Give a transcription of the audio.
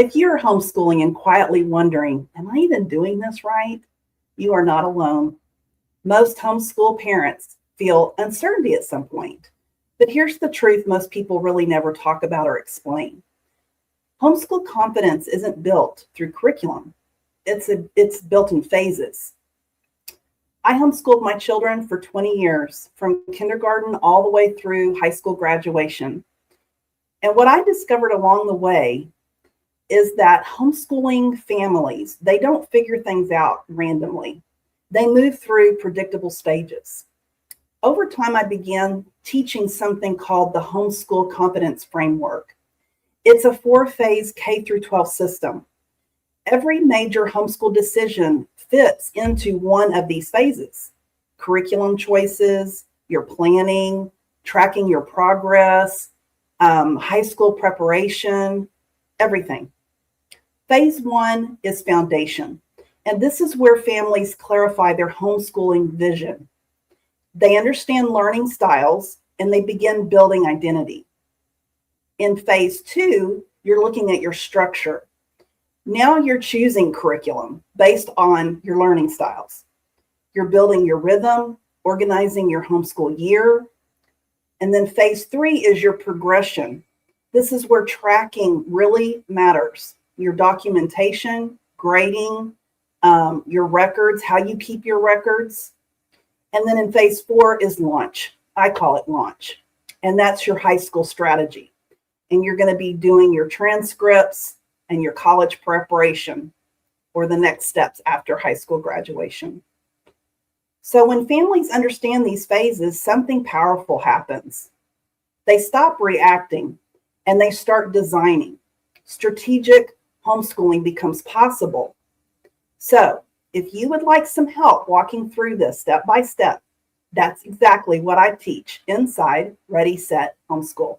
If you're homeschooling and quietly wondering, am I even doing this right? You are not alone. Most homeschool parents feel uncertainty at some point. But here's the truth most people really never talk about or explain. Homeschool confidence isn't built through curriculum. It's built in phases. I homeschooled my children for 20 years, from kindergarten all the way through high school graduation. And what I discovered along the way is that homeschooling families, they don't figure things out randomly. They move through predictable stages. Over time, I began teaching something called the Homeschool Confidence Framework. It's a 4-phase K through 12 system. Every major homeschool decision fits into one of these phases: curriculum choices, your planning, tracking your progress, high school preparation, everything. Phase 1 is foundation, and this is where families clarify their homeschooling vision. They understand learning styles and they begin building identity. In phase 2, you're looking at your structure. Now you're choosing curriculum based on your learning styles. You're building your rhythm, organizing your homeschool year. And then phase 3 is your progression. This is where tracking really matters. Your documentation, grading, your records, how you keep your records. And then in phase 4 is launch. I call it launch. And that's your high school strategy. And you're going to be doing your transcripts and your college preparation, or the next steps after high school graduation. So when families understand these phases, something powerful happens. They stop reacting and they start designing. Strategic homeschooling becomes possible. So if you would like some help walking through this step by step, that's exactly what I teach inside Ready-Set Homeschool.